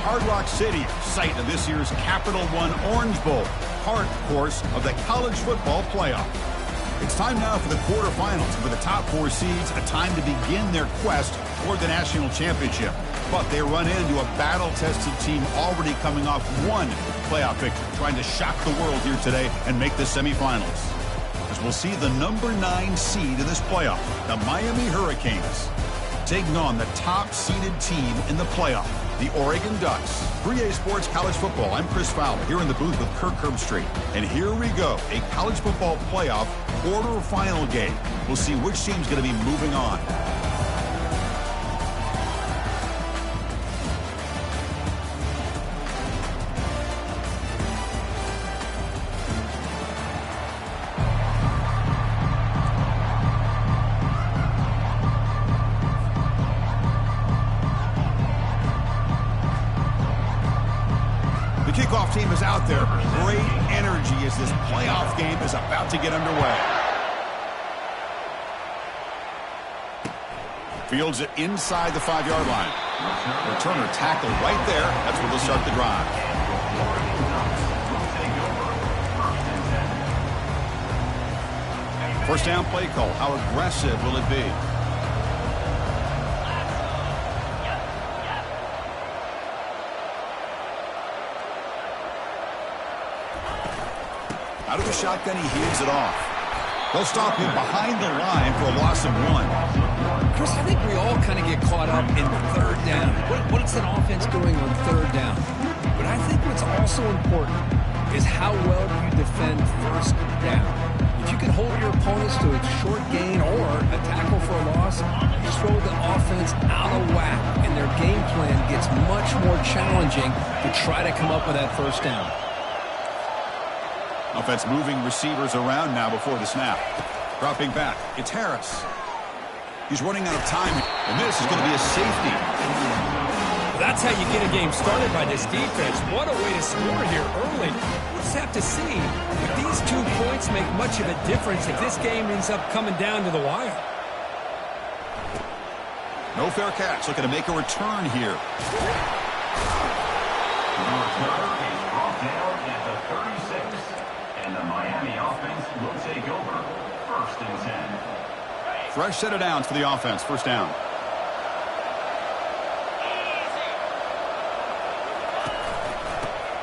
Hard Rock City, site of this year's Capital One Orange Bowl, part, of course, of the college football playoff. It's time now for the quarterfinals, for the top 4 seeds, a time to begin their quest toward the national championship. But they run into a battle-tested team already coming off one playoff victory, trying to shock the world here today and make the semifinals. As we'll see the number 9 seed in this playoff, the Miami Hurricanes, taking on the top-seeded team in the playoff, the Oregon Ducks. 3A Sports College Football. I'm Chris Fowler here in the booth with Kirk Herbstreit. And here we go, a college football playoff quarterfinal game. We'll see which team's going to be moving on. Kickoff team is out there. Great energy as this playoff game is about to get underway. Fields it inside the 5-yard line. Returner tackle right there. That's where they'll start the drive. First down play call. How aggressive will it be? Out of the shotgun, he heaves it off. They'll stop him behind the line for a loss of 1. Chris, I think we all kind of get caught up in the third down. What's an offense doing on third down? But I think what's also important is how well you defend first down. If you can hold your opponents to a short gain or a tackle for a loss, you throw the offense out of whack, and their game plan gets much more challenging to try to come up with that first down. Offense moving receivers around now before the snap. Dropping back, it's Harris. He's running out of time, and this is going to be a safety. That's how you get a game started by this defense. What a way to score here early. We'll just have to see if these 2 points make much of a difference if this game ends up coming down to the wire. No fair catch. Looking to make a return here. And the Miami offense will take over. 1st and 10. Fresh set of downs for the offense. First down.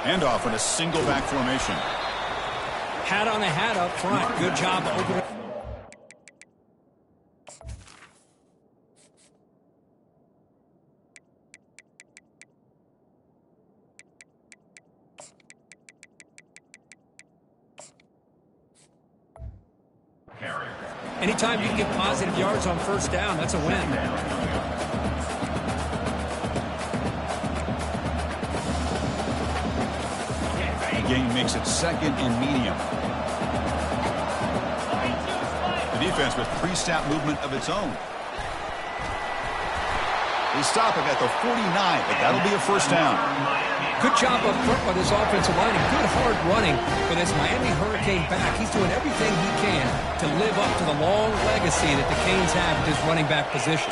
Handoff in a single back formation. Hat on a hat up front. Good job opening. Anytime you can get positive yards on first down, that's a win. The game makes it 2nd and medium. The defense with pre-snap movement of its own. They stop it at the 49, but that'll be a first down. Good job up front by this offensive line and good hard running for this Miami Hurricane back. He's doing everything he can to live up to the long legacy that the Canes have at this running back position.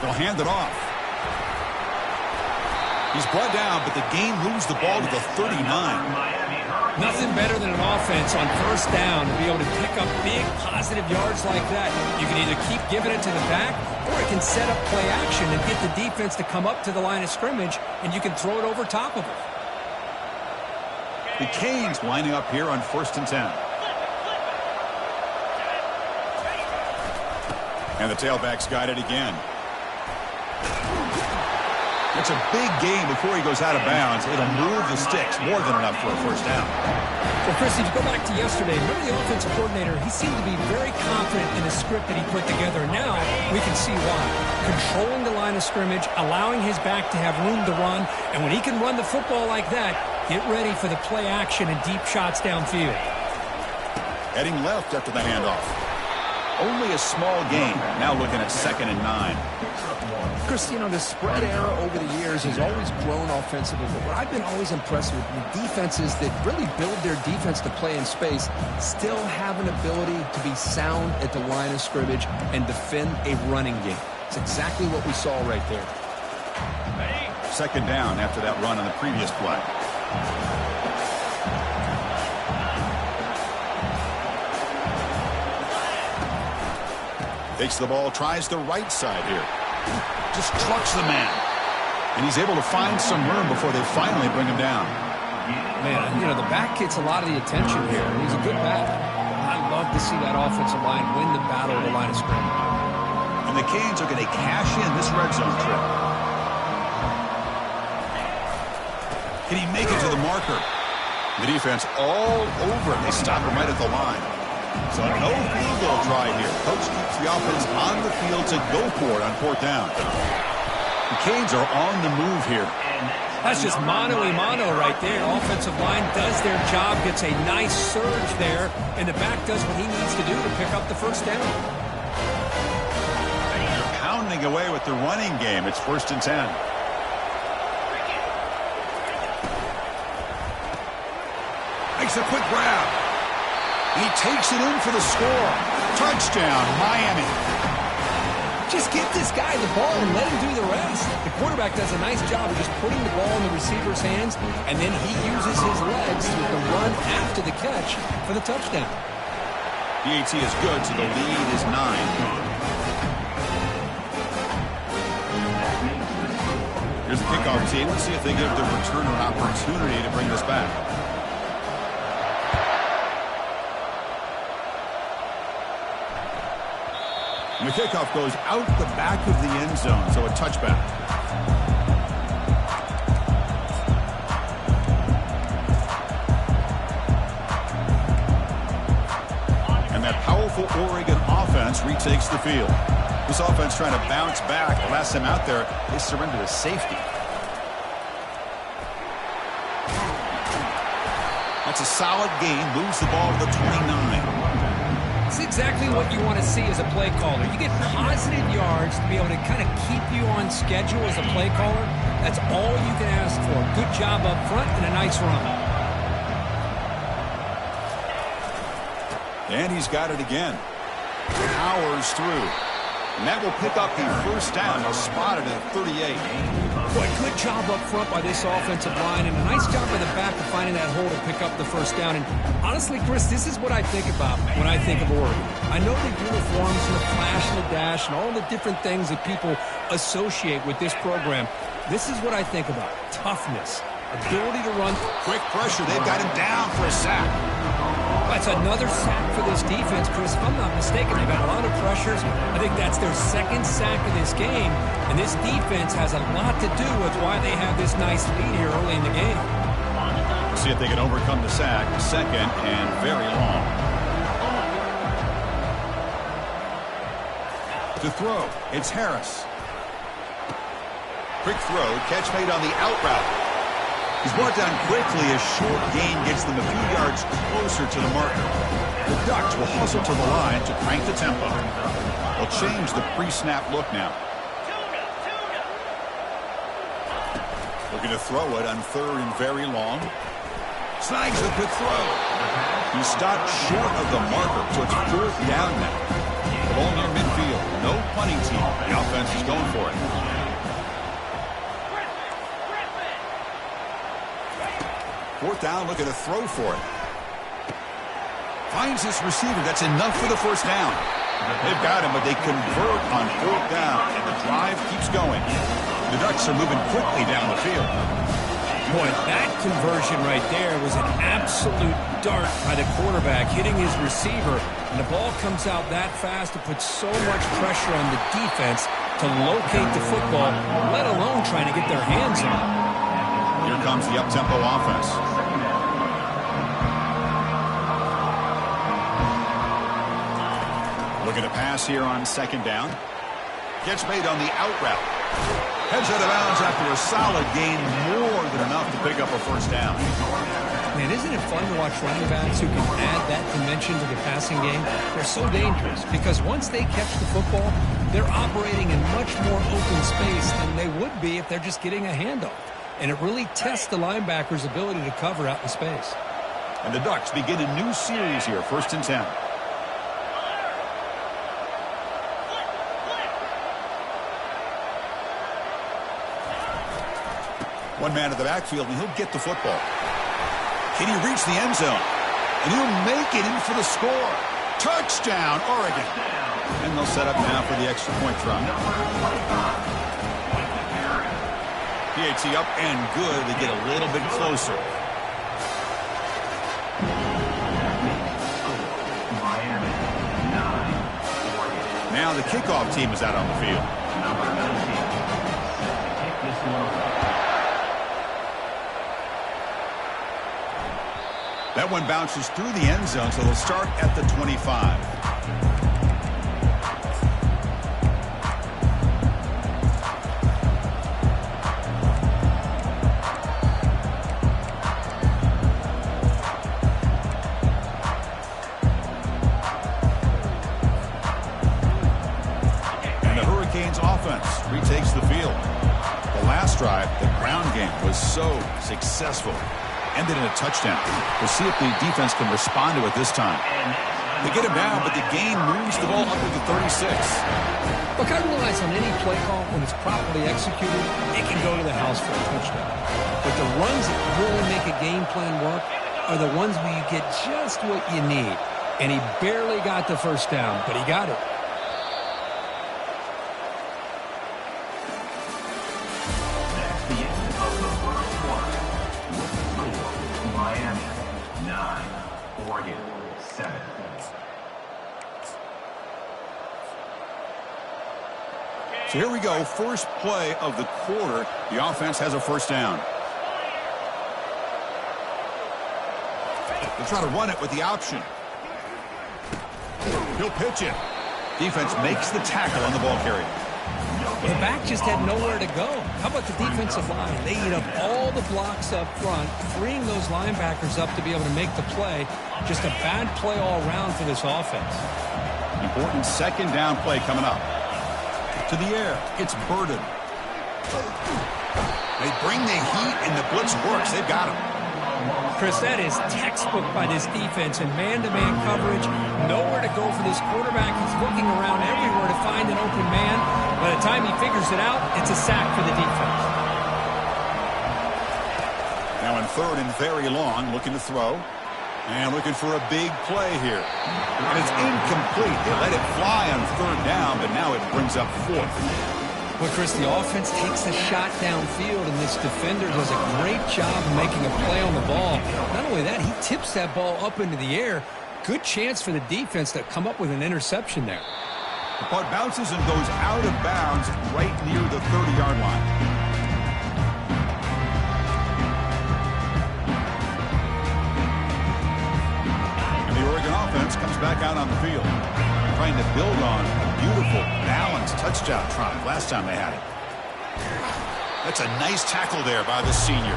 They'll hand it off. He's brought down, but the game moves the ball to the 39. Nothing better than an offense on first down to be able to pick up big positive yards like that. You can either keep giving it to the back, or it can set up play action and get the defense to come up to the line of scrimmage, and you can throw it over top of it. The Canes lining up here on 1st and 10. And the tailback's got it again. It's a big game before he goes out of bounds. It'll move the sticks more than enough for a first down. Well, Chris, if you go back to yesterday, remember the offensive coordinator, he seemed to be very confident in the script that he put together. Now we can see why. Controlling the line of scrimmage, allowing his back to have room to run, and when he can run the football like that, get ready for the play action and deep shots downfield. Heading left after the handoff. Only a small gain. Now looking at 2nd and 9. Chris, you know, the spread era over the years has always grown offensively, but what I've been always impressed with defenses that really build their defense to play in space still have an ability to be sound at the line of scrimmage and defend a running game. It's exactly what we saw right there. Second down after that run on the previous play. Takes the ball, tries the right side here. Just trucks the man. And he's able to find some room before they finally bring him down. Man, you know, the back gets a lot of the attention here. He's a good back. I love to see that offensive line win the battle of the line of scrimmage. And the Canes are going to cash in this red zone trip. Can he make it to the marker? The defense all over. They stop him right at the line. So no field goal try here. Coach keeps the offense on the field to go for it on fourth down. The Canes are on the move here. That's just mano-a-mano right there. Offensive line does their job, gets a nice surge there, and the back does what he needs to do to pick up the first down. They're pounding away with the running game. It's 1st and 10. Makes a quick grab. He takes it in for the score. Touchdown, Miami. Just get this guy the ball and let him do the rest. The quarterback does a nice job of just putting the ball in the receiver's hands, and then he uses his legs with the run after the catch for the touchdown. PAT is good, so the lead is 9. Here's the kickoff team. Let's see if they give the returner an opportunity to bring this back. And the kickoff goes out the back of the end zone, so a touchback. And that powerful Oregon offense retakes the field. This offense trying to bounce back. The last time out there, they surrendered a safety. That's a solid gain. Moves the ball to the 29. It's exactly what you want to see as a play caller. You get positive yards to be able to kind of keep you on schedule as a play caller. That's all you can ask for. Good job up front and a nice run. And he's got it again. Powers through. And that will pick up the first down. They'll spot it at 38. Boy, good job up front by this offensive line, and a nice job by the back of finding that hole to pick up the first down. And honestly, Chris, this is what I think about when I think of Oregon. I know the uniforms and the flash and the dash and all the different things that people associate with this program. This is what I think about. Toughness, ability to run. Quick pressure. They've got him down for a sack. That's another sack for this defense, Chris. If I'm not mistaken, they've got a lot of pressures. I think that's their second sack of this game. And this defense has a lot to do with why they have this nice lead here early in the game. See if they can overcome the sack. Second and very long. To throw, it's Harris. Quick throw, catch made on the out route. He's brought down quickly. A short gain gets them a few yards closer to the marker. The Ducks will hustle to the line to crank the tempo. They'll change the pre-snap look now. Looking to throw it on 3rd and very long. Snags the quick throw. He stopped short of the marker, so it's 4th down now. Ball near midfield. No punting team. The offense is going for it. Fourth down, looking to throw for it. Finds his receiver. That's enough for the first down. They've got him, but they convert on 4th down, and the drive keeps going. The Ducks are moving quickly down the field. Boy, that conversion right there was an absolute dart by the quarterback, hitting his receiver, and the ball comes out that fast to put so much pressure on the defense to locate the football, let alone trying to get their hands on it. Here comes the up-tempo offense. Looking to pass here on 2nd down. Gets made on the out route. Heads out of bounds after a solid gain, more than enough to pick up a first down. Man, isn't it fun to watch running backs who can add that dimension to the passing game? They're so dangerous because once they catch the football, they're operating in much more open space than they would be if they're just getting a handoff. And it really tests the linebacker's ability to cover out in space. And the Ducks begin a new series here, 1st and 10. One man to the backfield, and he'll get the football. Can he reach the end zone? And he'll make it in for the score. Touchdown, Oregon. And they'll set up now for the extra point try. PAT up and good. They get a little bit closer. Now the kickoff team is out on the field. That one bounces through the end zone, so they'll start at the 25. And the Hurricanes offense retakes the field. The last drive, the ground game, was so successful. Ended in a touchdown. We'll see if the defense can respond to it this time. They get him down, but the gain moves the ball up to the 36. Look, I realize on any play call, when it's properly executed, it can go to the house for a touchdown. But the runs that really make a game plan work are the ones where you get just what you need. And he barely got the first down, but he got it. So here we go, first play of the quarter. The offense has a first down. They'll try to run it with the option. He'll pitch it. Defense makes the tackle on the ball carrier. The back just had nowhere to go. How about the defensive line? They eat up all the blocks up front, freeing those linebackers up to be able to make the play. Just a bad play all around for this offense. Important second down play coming up. To the air, it's Burden. They bring the heat, and the blitz works. They've got him. Chris, that is textbook by this defense in man-to-man coverage. Nowhere to go for this quarterback. He's looking around everywhere to find an open man. By the time he figures it out, it's a sack for the defense. Now in third and very long, looking to throw. And looking for a big play here. And it's incomplete. They let it fly on third down, but now it brings up fourth. Well, Chris, the offense takes a shot downfield, and this defender does a great job of making a play on the ball. Not only that, he tips that ball up into the air. Good chance for the defense to come up with an interception there. The punt bounces and goes out of bounds right near the 30-yard line. Offense comes back out on the field, trying to build on a beautiful, balanced touchdown drive last time they had it. That's a nice tackle there by the senior.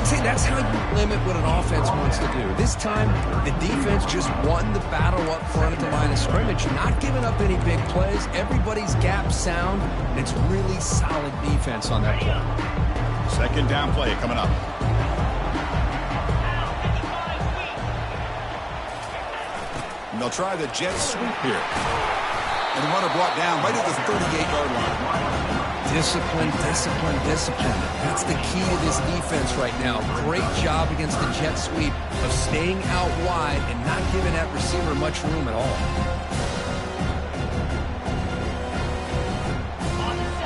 See, that's how you limit what an offense wants to do. This time, the defense just won the battle up front at the line of scrimmage, not giving up any big plays. Everybody's gap sound, and it's really solid defense on that play. Second down play coming up. And they'll try the jet sweep here. And the runner brought down right at the 38-yard line. Discipline, discipline, discipline. That's the key to this defense right now. Great job against the jet sweep of staying out wide and not giving that receiver much room at all.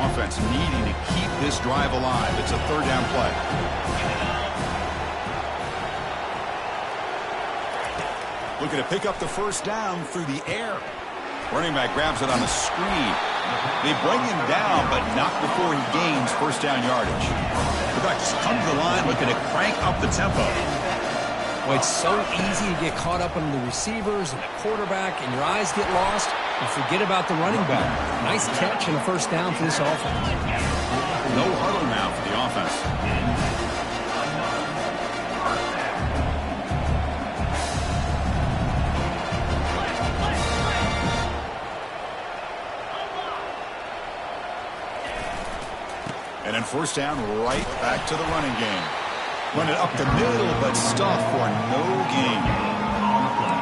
Offense needing to keep this drive alive. It's a third down play. Looking to pick up the first down through the air. Running back grabs it on a screen. They bring him down, but not before he gains first down yardage. The back just comes to the line looking to crank up the tempo. Well, it's so easy to get caught up on the receivers and the quarterback, and your eyes get lost. You forget about the running back. Nice catch and a first down for this offense. No huddle now for the offense. And then first down, right back to the running game. Run it up the middle, but stuff for no gain.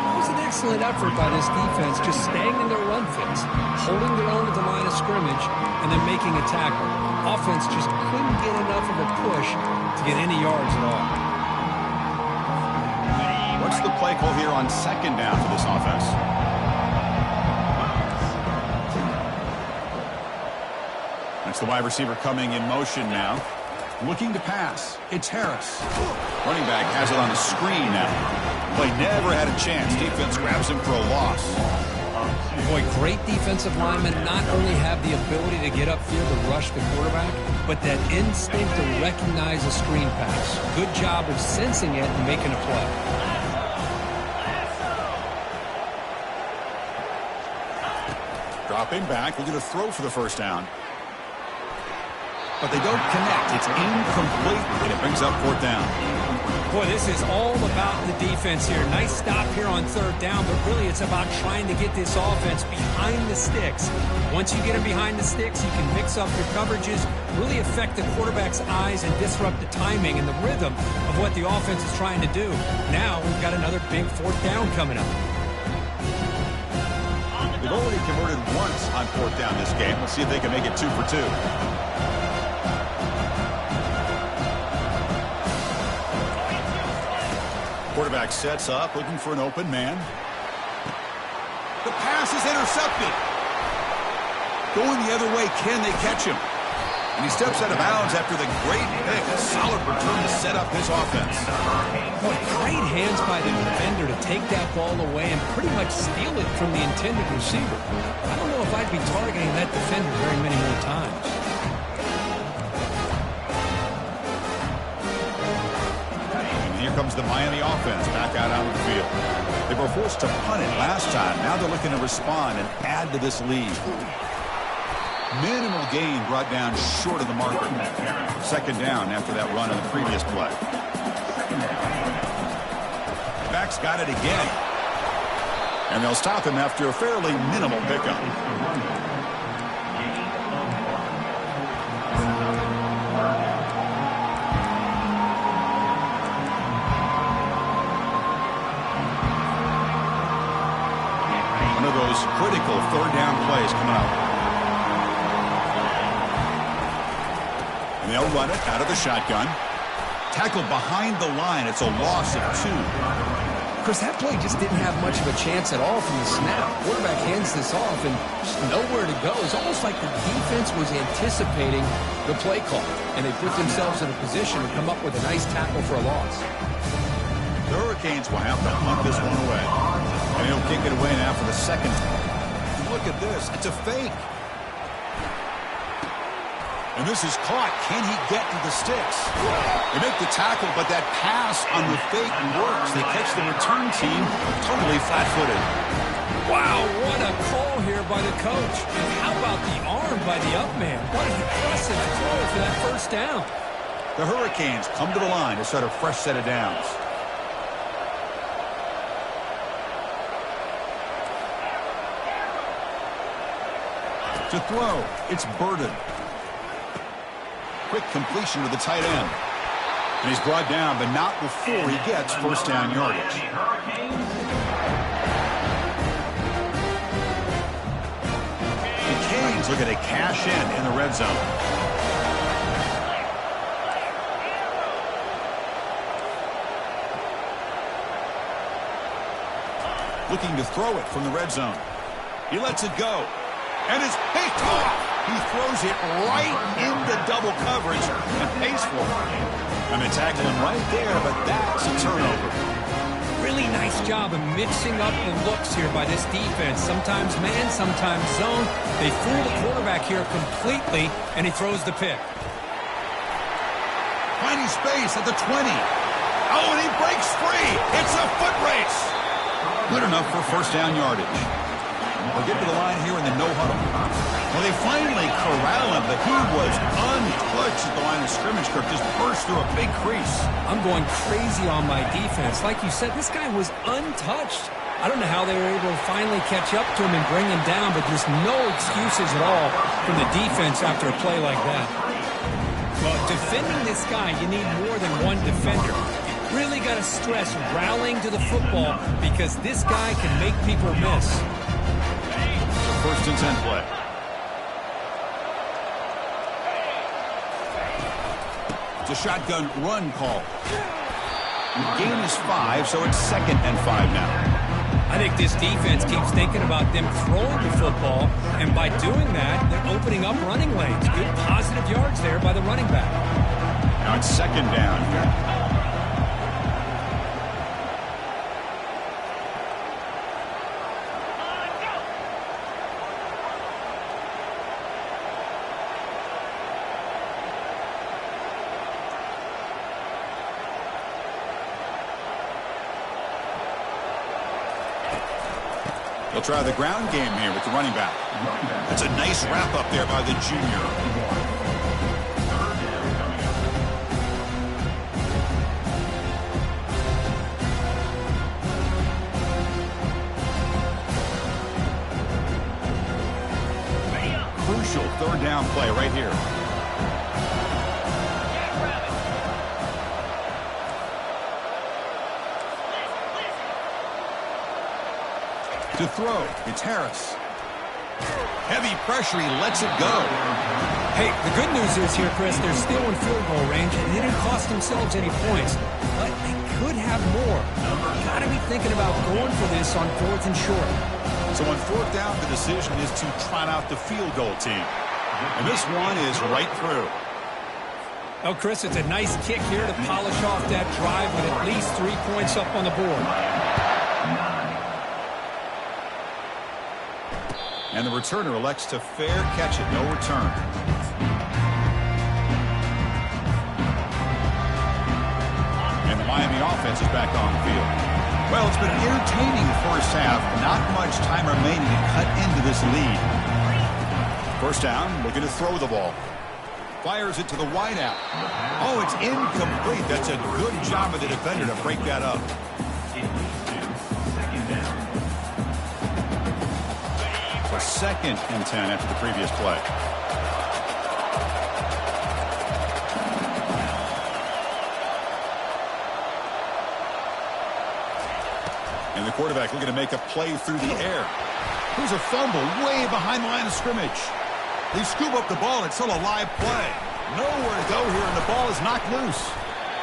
What was the next excellent effort by this defense, just staying in their run fits, holding their own at the line of scrimmage, and then making a tackle. Offense just couldn't get enough of a push to get any yards at all. What's the play call here on second down for this offense? That's the wide receiver coming in motion now. Looking to pass. It's Harris. Running back has it on the screen now. Play never had a chance. Defense grabs him for a loss. Boy, great defensive linemen not only have the ability to get upfield and rush the quarterback, but that instinct to recognize a screen pass. Good job of sensing it and making a play. Dropping back, looking to throw for the first down. But they don't connect. It's incomplete, and it brings up fourth down. Boy, this is all about the defense here. Nice stop here on third down, but really it's about trying to get this offense behind the sticks. Once you get them behind the sticks, you can mix up your coverages, really affect the quarterback's eyes and disrupt the timing and the rhythm of what the offense is trying to do. Now we've got another big fourth down coming up. They've already converted once on fourth down this game. Let's see if they can make it 2 for 2. Quarterback sets up, looking for an open man. The pass is intercepted. Going the other way, can they catch him? And he steps out of bounds after the great pick. A solid return to set up his offense. Boy, great hands by the defender to take that ball away and pretty much steal it from the intended receiver. I don't know if I'd be targeting that defender very many more times. Here comes the Miami offense back out on the field. They were forced to punt it last time. Now they're looking to respond and add to this lead. Minimal gain brought down short of the marker. Second down after that run on the previous play. Back's got it again. And they'll stop him after a fairly minimal pickup. Critical third down plays coming up. And they'll run it out of the shotgun. Tackled behind the line. It's a loss of 2. Chris, that play just didn't have much of a chance at all from the snap. Quarterback hands this off and just nowhere to go. It's almost like the defense was anticipating the play call, and they put themselves in a position to come up with a nice tackle for a loss. The Hurricanes will have to punt this one away. And he'll kick it away now for the second time. Look at this. It's a fake. And this is caught. Can he get to the sticks? They make the tackle, but that pass on the fake works. They catch the return team totally flat-footed. Wow, what a call here by the coach. And how about the arm by the up man? What an impressive throw for that first down. The Hurricanes come to the line to start a fresh set of downs. To throw, it's Burden. Quick completion to the tight end. And he's brought down, but not before he gets first down yardage. The Canes look at a cash in the red zone. Looking to throw it from the red zone. He lets it go. And it's picked off. He throws it right into double coverage and pays for it. I'm going to tackle him right there, but that's a turnover. Really nice job of mixing up the looks here by this defense. Sometimes man, sometimes zone. They fool the quarterback here completely, and he throws the pick. Finding space at the 20. Oh, and he breaks free. It's a foot race. Good enough for first down yardage. We'll get to the line here in the no huddle. Well, they finally corral him, but he was untouched at the line of scrimmage. Kirk just burst through a big crease. I'm going crazy on my defense. Like you said, this guy was untouched. I don't know how they were able to finally catch up to him and bring him down, but there's no excuses at all from the defense after a play like that. Well, defending this guy, you need more than one defender. Really got to stress rallying to the football because this guy can make people miss. First and 10 play. It's a shotgun run call. The gain is 5, so it's 2nd and 5 now. I think this defense keeps thinking about them throwing the football, and by doing that, they're opening up running lanes. Good positive yards there by the running back. Now it's 2nd down here. They'll try the ground game here with the running back. That's a nice wrap up there by the junior. Crucial 3rd down play right here. To throw, it's Harris. Heavy pressure, he lets it go. Hey, the good news is here, Chris, they're still in field goal range, and they didn't cost themselves any points. But they could have more. Got to be thinking about going for this on 4th and short. So on 4th down, the decision is to trot out the field goal team. And this one is right through. Oh, Chris, it's a nice kick here to polish off that drive with at least 3 points up on the board. And the returner elects to fair catch it. No return. And the Miami offense is back on the field. Well, it's been an entertaining first half. Not much time remaining to cut into this lead. First down, looking to throw the ball. Fires it to the wideout. Oh, it's incomplete. That's a good job of the defender to break that up. So 2nd and 10 after the previous play. And the quarterback looking to make a play through the air. There's a fumble way behind the line of scrimmage. They scoop up the ball, and it's still a live play. Nowhere to go here, and the ball is knocked loose.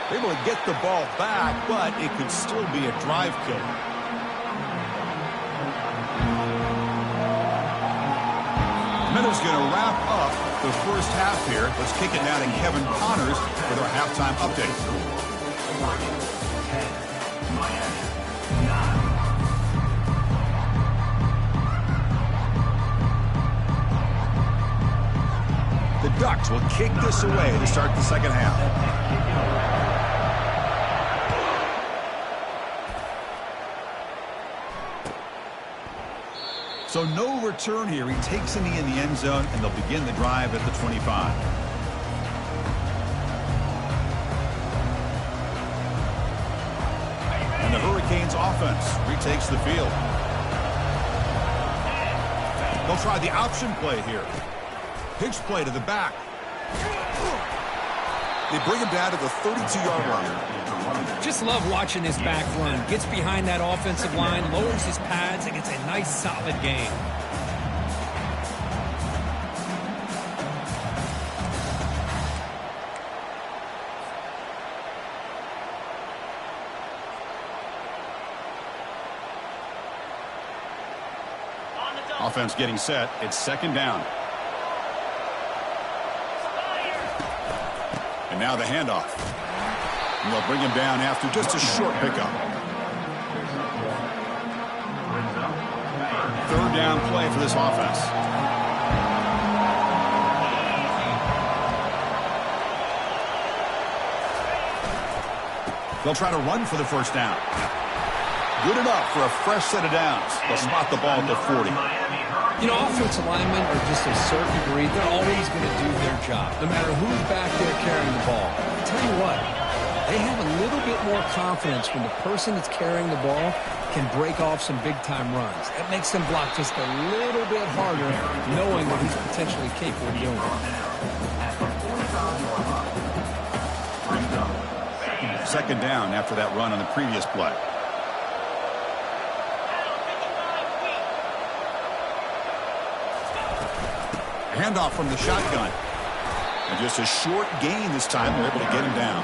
They're able to get the ball back, but it could still be a drive killer. Miller's going to wrap up the first half here. Let's kick it now to Kevin Connors with our halftime update. The Ducks will kick this away to start the second half. So no return here. He takes it in the end zone, and they'll begin the drive at the 25. And the Hurricanes offense retakes the field. They'll try the option play here. Pitch play to the back. They bring him down to the 32-yard line. Just love watching this back run. Gets behind that offensive line, lowers his pads, and gets a nice, solid gain. Offense getting set. It's 2nd down. And now the handoff. And they'll bring him down after just a short pickup. 3rd down play for this offense. They'll try to run for the first down. Good enough for a fresh set of downs. They'll spot the ball at the 40. You know, offensive linemen are just a certain breed. They're always going to do their job, no matter who's back there carrying the ball. I'll tell you what, they have a little bit more confidence when the person that's carrying the ball can break off some big-time runs. That makes them block just a little bit harder, knowing that he's potentially capable of doing it. second down after that run on the previous play. Handoff from the shotgun. And just a short gain this time. They're able to get him down.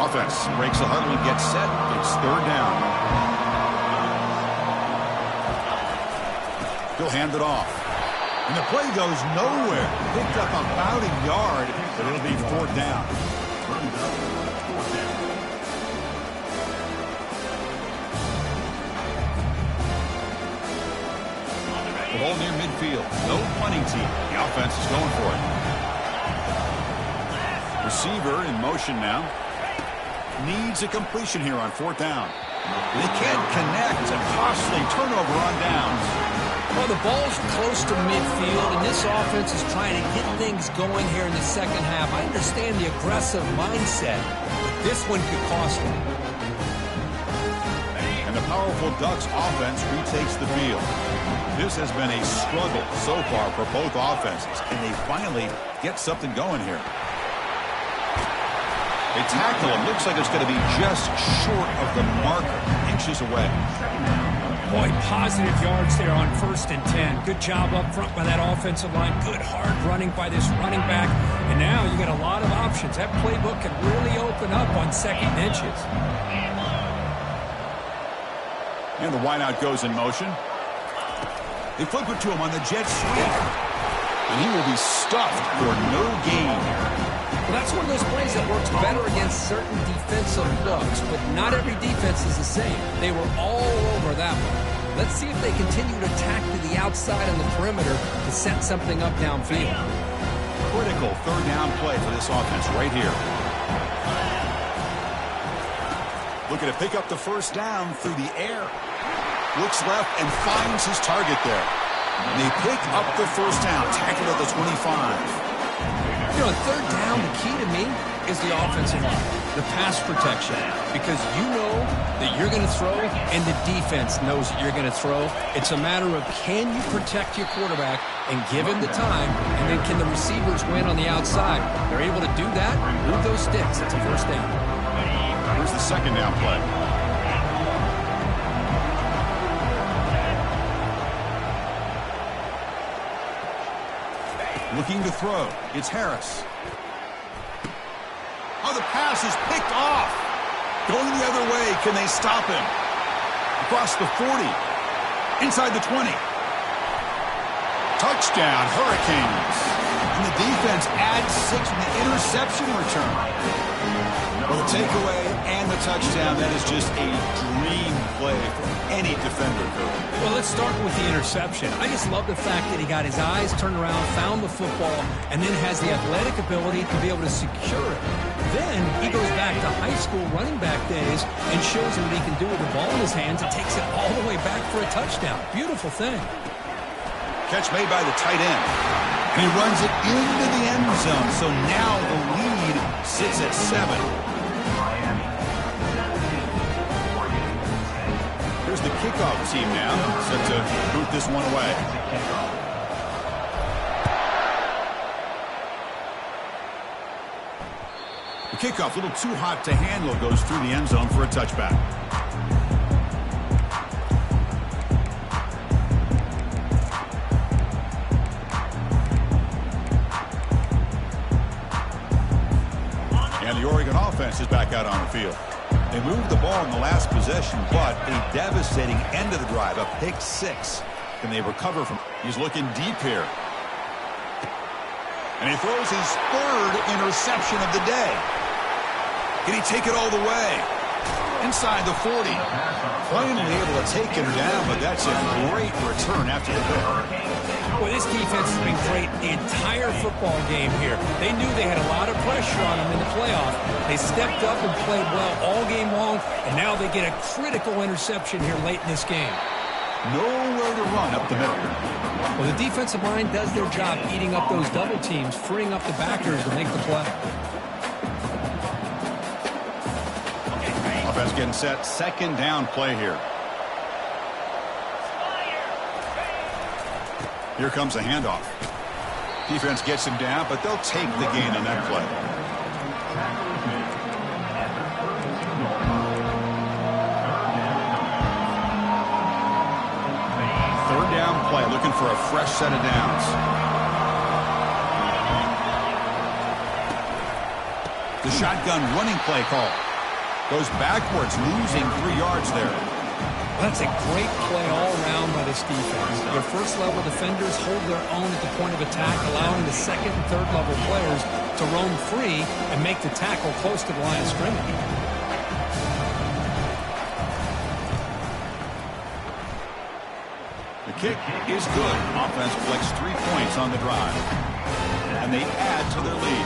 Offense breaks the huddle and gets set. It's third down. He'll hand it off. And the play goes nowhere. Picked up about a yard, but it'll be fourth down. The ball near midfield. No punting team. The offense is going for it. Receiver in motion now. Needs a completion here on fourth down. They can't connect. A costly turnover on downs. Well, the ball's close to midfield, and this offense is trying to get things going here in the second half. I understand the aggressive mindset, but this one could cost them. And the powerful Ducks offense retakes the field. This has been a struggle so far for both offenses, and they finally get something going here. They tackle him. Looks like it's going to be just short of the marker, inches away. Boy, positive yards there on 1st and 10. Good job up front by that offensive line. Good hard running by this running back. And now you got a lot of options. That playbook can really open up on second and inches. And the wideout goes in motion. They flip it to him on the jet sweep. And he will be stuffed for no gain. Well, that's one of those plays that works better against certain defensive looks, but not every defense is the same. They were all over that one. Let's see if they continue to attack to the outside on the perimeter to set something up downfield. Critical third down play for this offense right here. Looking to pick up the first down through the air. Looks left and finds his target there. And they pick up the first down, tackled at the 25. You know, on third down, the key to me is the offensive line, the pass protection, because you know that you're going to throw and the defense knows that you're going to throw. It's a matter of can you protect your quarterback and give him the time, and then can the receivers win on the outside? They're able to do that, move those sticks. It's a first down. Here's the second down play. Looking to throw. It's Harris. Oh, the pass is picked off. Going the other way. Can they stop him? Across the 40. Inside the 20. Touchdown, Hurricanes. And the defense adds 6 with the interception return. Well, the takeaway and the touchdown, that is just a dream play for any defender. Well, let's start with the interception. I just love the fact that he got his eyes turned around, found the football, and then has the athletic ability to be able to secure it. Then he goes back to high school running back days and shows him what he can do with the ball in his hands and takes it all the way back for a touchdown. Beautiful thing. Catch made by the tight end. And he runs it into the end zone. So now the lead sits at 7. Here's the kickoff team now, set to boot this one away. The kickoff, a little too hot to handle, goes through the end zone for a touchback. And the Oregon offense is back out on the field. They moved the ball in the last possession, but a devastating end of the drive, a pick 6. Can they recover from? He's looking deep here. And he throws his 3rd interception of the day. Can he take it all the way? Inside the 40. Finally able to take him down, but that's a great return after the pick. Well, this defense has been great the entire football game here. They knew they had a lot of pressure on them in the playoff. They stepped up and played well all game long, and now they get a critical interception here late in this game. Nowhere to run up the middle. Well, the defensive line does their job eating up those double teams, freeing up the backers to make the play. Offense getting set. Second down play here. Here comes a handoff. Defense gets him down, but they'll take the gain on that play. Third down play, looking for a fresh set of downs. The shotgun running play call. Goes backwards, losing 3 yards there. That's a great play all around by this defense. Your first-level defenders hold their own at the point of attack, allowing the second and third-level players to roam free and make the tackle close to the line of scrimmage. The kick is good. Offense collects 3 points on the drive. And they add to their lead.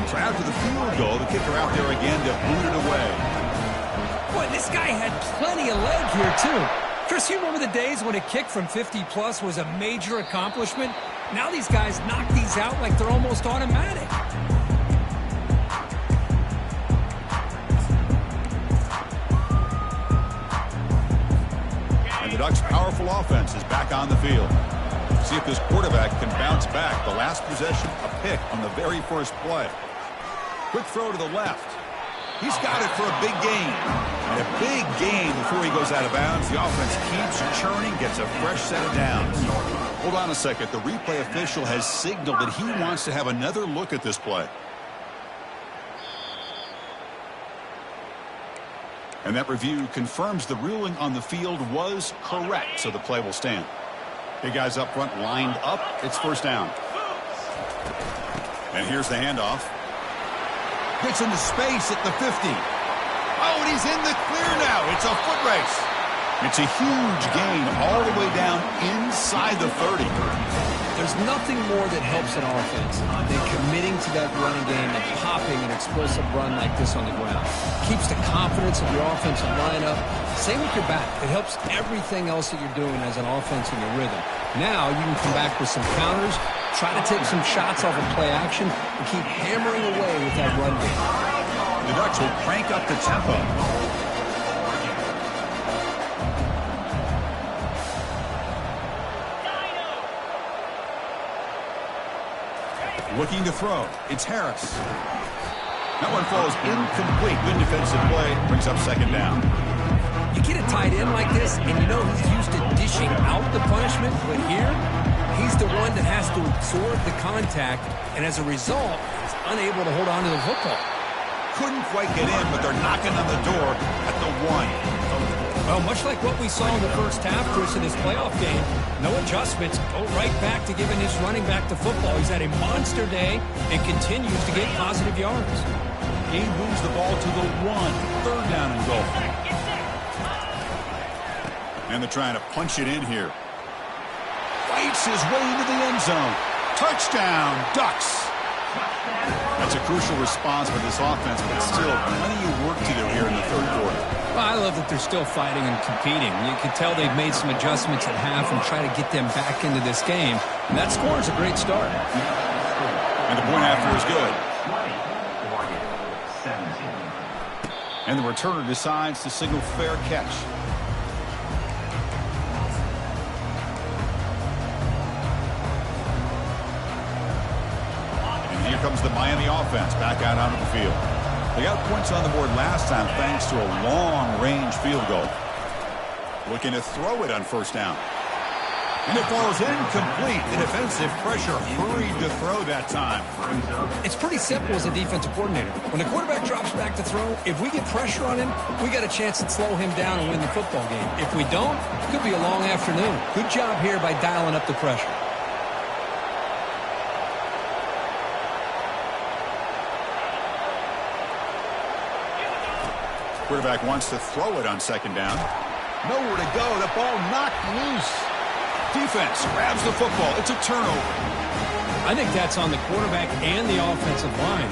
So after the field goal, the kicker out there again to boot it away. Boy, this guy had plenty of leg here, too. Chris, you remember the days when a kick from 50-plus was a major accomplishment? Now these guys knock these out like they're almost automatic. And the Ducks' powerful offense is back on the field. See if this quarterback can bounce back. The last possession, a pick on the very first play. Quick throw to the left. He's got it for a big gain. And a big gain before he goes out of bounds. The offense keeps churning, gets a fresh set of downs. Hold on a second. The replay official has signaled that he wants to have another look at this play. And that review confirms the ruling on the field was correct, so the play will stand. Okay, guys up front lined up. It's first down. And here's the handoff. Gets into space at the 50. Oh, and he's in the clear now. It's a foot race. It's a huge gain all the way down inside the 30. There's nothing more that helps an offense than committing to that running game and popping an explosive run like this on the ground. Keeps the confidence of your offensive lineup. Same with your back. It helps everything else that you're doing as an offense in your rhythm. Now you can come back with some counters, try to take some shots off of play action, and keep hammering away with that run game. The Ducks will crank up the tempo. Looking to throw. It's Harris. That one falls incomplete. Good defensive play. Brings up second down. You get a tight end like this, and you know he's used to dishing out the punishment, but here, he's the one that has to absorb the contact, and as a result, he's unable to hold on to the football. Couldn't quite get in, but they're knocking on the door at the 1. Well, much like what we saw in the first half, Chris, in this playoff game, no adjustments, go right back to giving his running back the football. He's had a monster day and continues to get positive yards. He moves the ball to the 1. Third down and goal. And they're trying to punch it in here. Fights his way into the end zone. Touchdown, Ducks. That's a crucial response for this offense, but still plenty of work to do here in the third quarter. Well, I love that they're still fighting and competing. You can tell they've made some adjustments at half and try to get them back into this game. And that score is a great start. And the point after is good. And the returner decides to signal fair catch. And here comes the Miami offense back out onto the field. They got points on the board last time thanks to a long-range field goal. Looking to throw it on first down. And it falls incomplete. The defensive pressure hurried to throw that time. It's pretty simple as a defensive coordinator. When the quarterback drops back to throw, if we get pressure on him, we got a chance to slow him down and win the football game. If we don't, it could be a long afternoon. Good job here by dialing up the pressure. Quarterback wants to throw it on second down. Nowhere to go. The ball knocked loose. Defense grabs the football. It's a turnover. I think that's on the quarterback and the offensive line.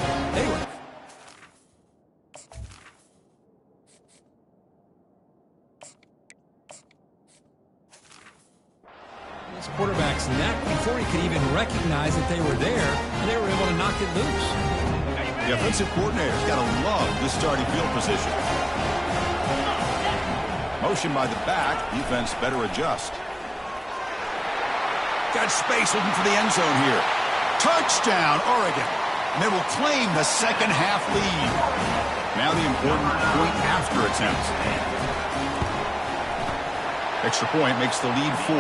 This quarterback's neck before he could even recognize that they were there, and they were able to knock it loose. The offensive coordinator's got to love this starting field position. Motion by the back. Defense better adjust. got space looking for the end zone here. Touchdown, Oregon. And they will claim the second half lead. Now the important point after attempt. Extra point makes the lead 4.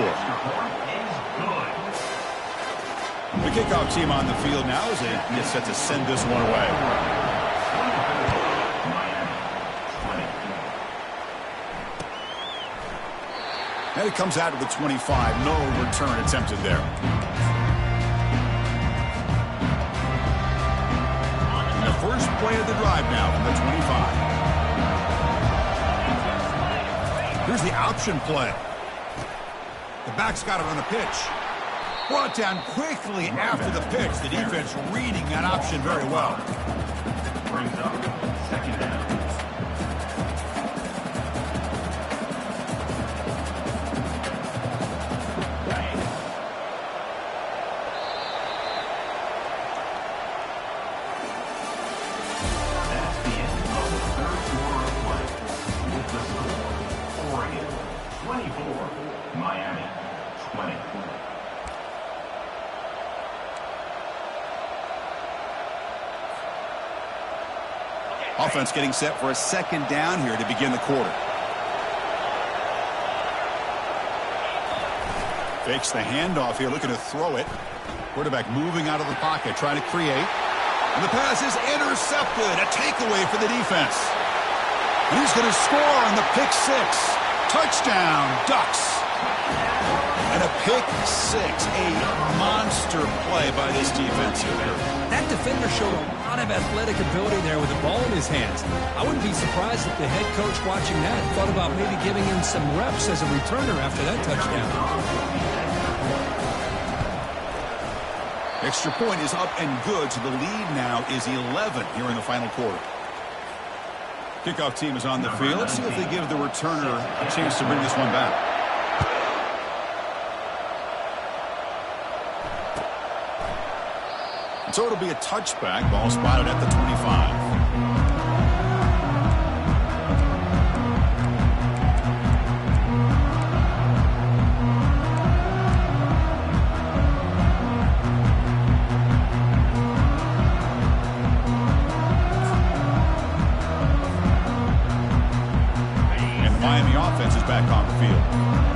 The kickoff team on the field now as they get set to send this one away. And it comes out to the 25. No return attempted there. And the first play of the drive now from the 25. Here's the option play. The back's got it on the pitch. Brought down quickly after the pitch. The defense reading that option very well. Brings up second down. That's the end of the third quarter of play. With the score, Oregon 24, Miami 20. Offense getting set for a second down here to begin the quarter. Fakes the handoff here, looking to throw it. Quarterback moving out of the pocket, trying to create. And the pass is intercepted. A takeaway for the defense. And he's going to score on the pick 6. Touchdown, Ducks. And a pick 6. A monster play by this defense here. That defender showed a lot of athletic ability there with the ball in his hands. I wouldn't be surprised if the head coach watching that thought about maybe giving him some reps as a returner after that touchdown. Extra point is up and good, so the lead now is 11 here in the final quarter. Kickoff team is on the field. Let's see if they give the returner a chance to bring this one back. So it'll be a touchback. Ball spotted at the 25. And the Miami offense is back on the field.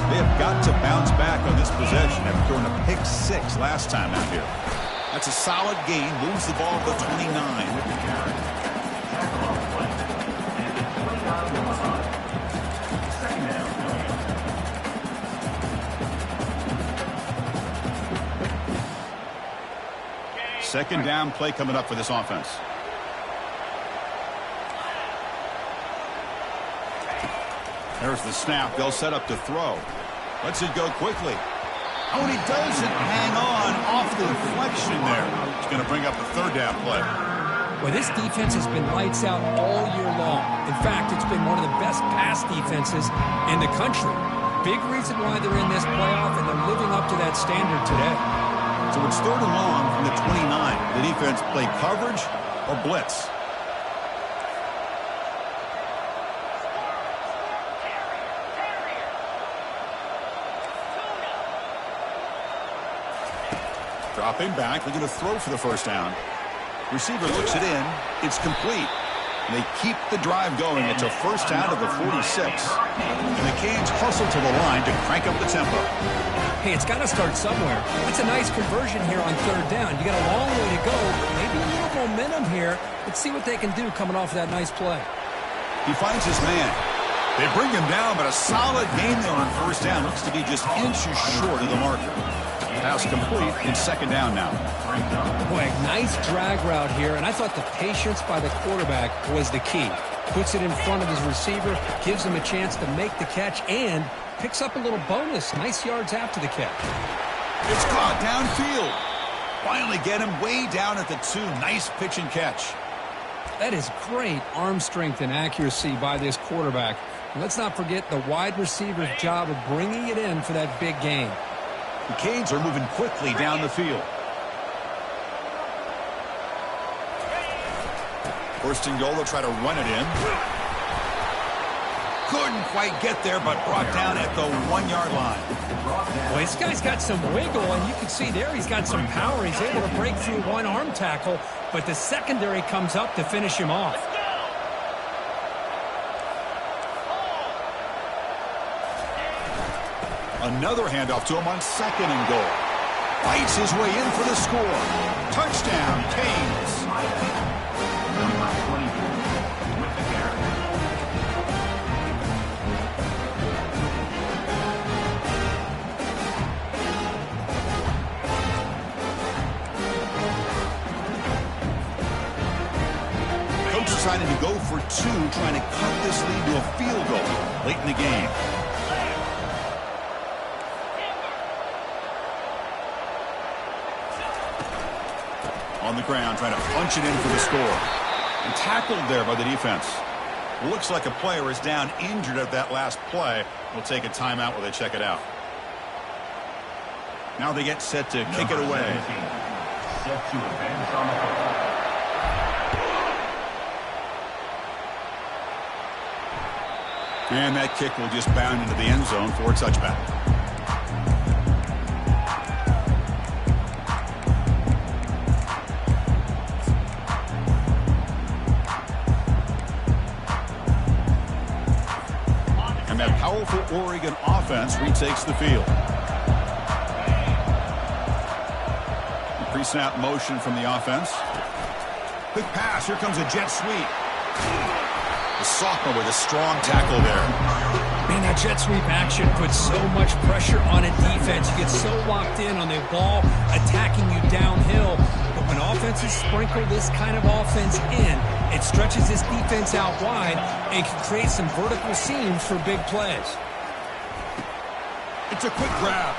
They have got to bounce back on this possession after throwing a pick 6 last time out here. That's a solid gain. Moves the ball to the 29. Second down play coming up for this offense. There's the snap. They'll set up to throw. Lets it go quickly. Oh, and he doesn't hang on off the deflection there. He's going to bring up a third down play. Well, this defense has been lights out all year long. In fact, it's been one of the best pass defenses in the country. Big reason why they're in this playoff, and they're living up to that standard today. So it's third and long from the 29. The defense play coverage or blitz. Dropping back, looking to throw for the first down. Receiver looks it in. It's complete. And they keep the drive going. It's a first down to the 46. And the Canes hustle to the line to crank up the tempo. Hey, it's got to start somewhere. That's a nice conversion here on third down. You got a long way to go. Maybe a little momentum here. Let's see what they can do coming off of that nice play. He finds his man. They bring him down, but a solid gain there on first down. Looks to be just inches short of the marker. Pass complete. It's second down now. Boy, nice drag route here, and I thought the patience by the quarterback was the key. Puts it in front of his receiver, gives him a chance to make the catch, and picks up a little bonus. Nice yards after the catch. It's caught downfield. Finally get him way down at the 2. Nice pitch and catch. That is great arm strength and accuracy by this quarterback. And let's not forget the wide receiver's job of bringing it in for that big gain. The Canes are moving quickly down the field. First and goal, they'll try to run it in. Couldn't quite get there, but brought down at the 1-yard line. Well, this guy's got some wiggle, and you can see there he's got some power. He's able to break through one arm tackle, but the secondary comes up to finish him off. Another handoff to him on 2nd and goal. Fights his way in for the score. Touchdown, Canes. Number 24 with the carry. Coach decided to go for 2, trying to cut this lead to a field goal late in the game. On the ground, trying to punch it in for the score. And tackled there by the defense. Looks like a player is down injured at that last play. We'll take a timeout while they check it out. Now they get set to kick it away. Set to advance on the football. And that kick will just bound into the end zone for a touchback. That powerful Oregon offense retakes the field. Pre-snap motion from the offense. Quick pass. Here comes a jet sweep. The sophomore with a strong tackle there. Man, that jet sweep action puts so much pressure on a defense. You get so locked in on the ball attacking you downhill. But when offenses sprinkle this kind of offense in, it stretches this defense out wide and can create some vertical seams for big plays. It's a quick grab.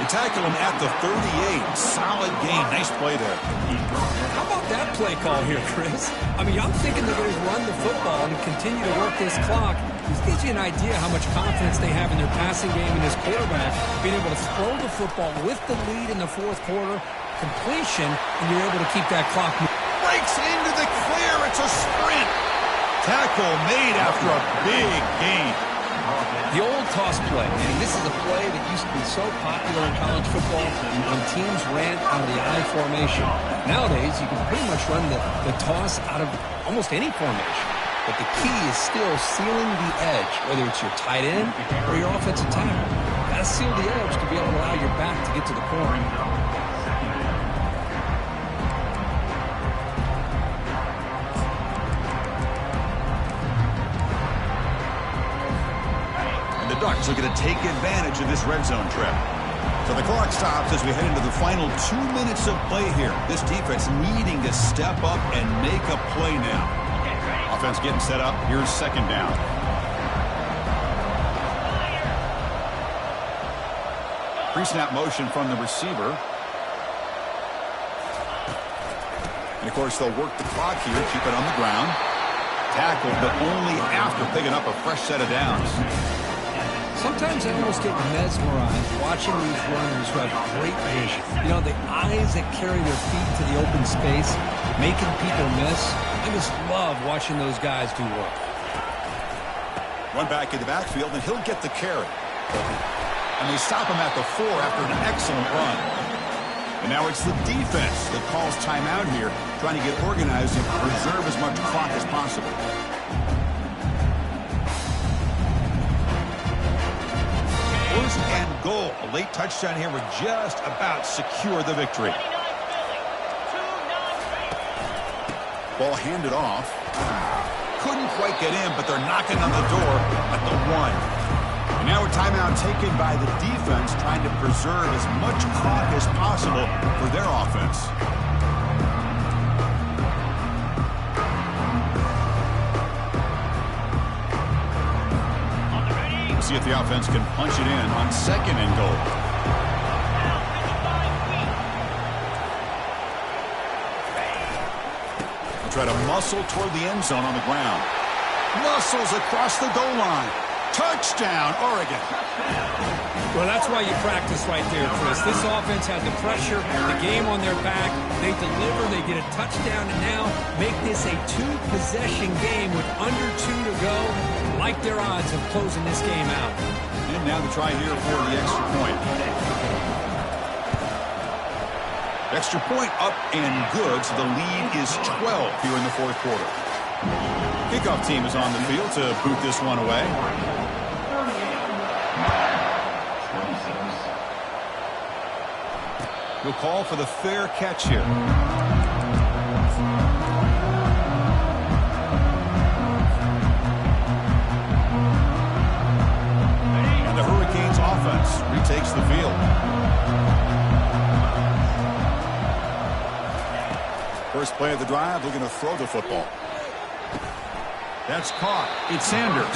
They tackle him at the 38. Solid gain. Nice play there. How about that play call here, Chris? I mean, I'm thinking they're going to run the football and continue to work this clock. This gives you an idea how much confidence they have in their passing game and this quarterback being able to throw the football with the lead in the 4th quarter, completion, and you're able to keep that clock moving. Breaks into the clear. It's a sprint. Tackle made after a big gain. The old toss play, and this is a play that used to be so popular in college football when teams ran out of the I formation. Nowadays, you can pretty much run the toss out of almost any formation. But the key is still sealing the edge, whether it's your tight end or your offensive tackle. You've got to seal the edge to be able to allow your back to get to the corner. Ducks looking to take advantage of this red zone trip. So the clock stops as we head into the final 2 minutes of play here. This defense needing to step up and make a play now. Offense getting set up. Here's 2nd down. Pre-snap motion from the receiver. And of course they'll work the clock here, keep it on the ground. Tackled, but only after picking up a fresh set of downs. Sometimes I almost get mesmerized watching these runners who have great vision. You know, the eyes that carry their feet to the open space, making people miss. I just love watching those guys do work. Run back in the backfield, and he'll get the carry. And they stop him at the 4 after an excellent run. And now it's the defense that calls timeout here, trying to get organized and preserve as much clock as possible. And goal. A late touchdown here would just about secure the victory. Ball handed off. Couldn't quite get in, but they're knocking on the door at the 1. And now a timeout taken by the defense, trying to preserve as much clock as possible for their offense. See if the offense can punch it in on 2nd and goal. They'll try to muscle toward the end zone on the ground. Muscles across the goal line. Touchdown, Oregon. Well, that's why you practice right there, Chris. This offense had the pressure, the game on their back. They deliver, they get a touchdown, and now make this a two-possession game with under 2 to go. Like their odds of closing this game out. And now the try here for the extra point. Extra point up and good, so the lead is 12 here in the fourth quarter. Kickoff team is on the field to boot this one away. We'll call for the fair catch here. And the Hurricanes offense retakes the field. First play of the drive, looking to throw the football. That's caught. It's Sanders.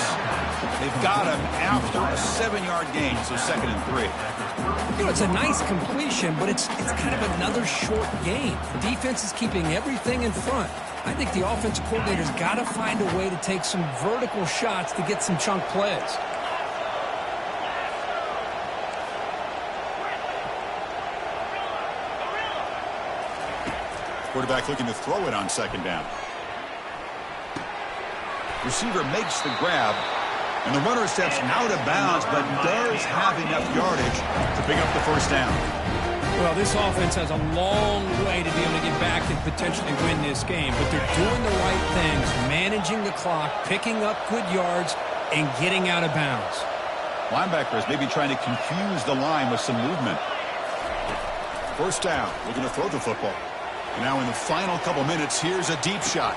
They've got him after a 7-yard gain, so 2nd and 3. You know, it's a nice completion, but it's kind of another short gain. The defense is keeping everything in front. I think the offensive coordinator's got to find a way to take some vertical shots to get some chunk plays. Quarterback looking to throw it on 2nd down. Receiver makes the grab, and the runner steps out of bounds, but does have enough yardage to pick up the first down. Well, this offense has a long way to be able to get back and potentially win this game, but they're doing the right things, managing the clock, picking up good yards, and getting out of bounds. Linebackers maybe trying to confuse the line with some movement. First down, looking to throw the football. And now in the final couple minutes, here's a deep shot.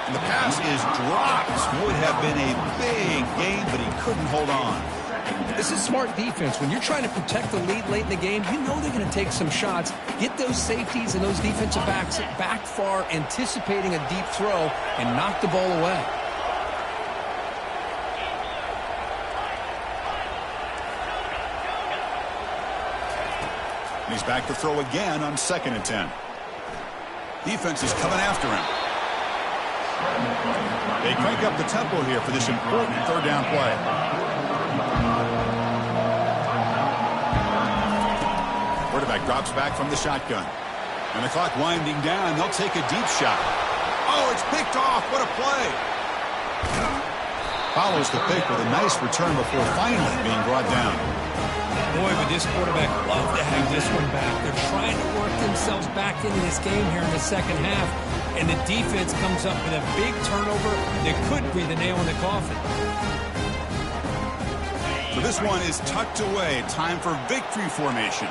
And the pass is dropped. Would have been a big gain, but he couldn't hold on. This is smart defense. When you're trying to protect the lead late in the game, you know they're going to take some shots, get those safeties and those defensive backs back far, anticipating a deep throw, and knock the ball away. And he's back to throw again on 2nd and 10. Defense is coming after him. They crank up the tempo here for this important 3rd down play. Quarterback drops back from the shotgun. And the clock winding down. They'll take a deep shot. Oh, it's picked off. What a play. Follows the pick with a nice return before finally being brought down. Boy, would this quarterback love to have this one back. They're trying to work themselves back into this game here in the second half, and the defense comes up with a big turnover that could be the nail in the coffin. So this one is tucked away. Time for victory formation.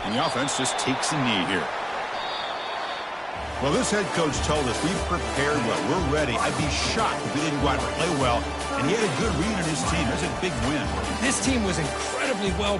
And the offense just takes a knee here. Well, this head coach told us we've prepared well. We're ready. I'd be shocked if we didn't go out and play well. And he had a good read on his team. That's a big win. This team was incredibly well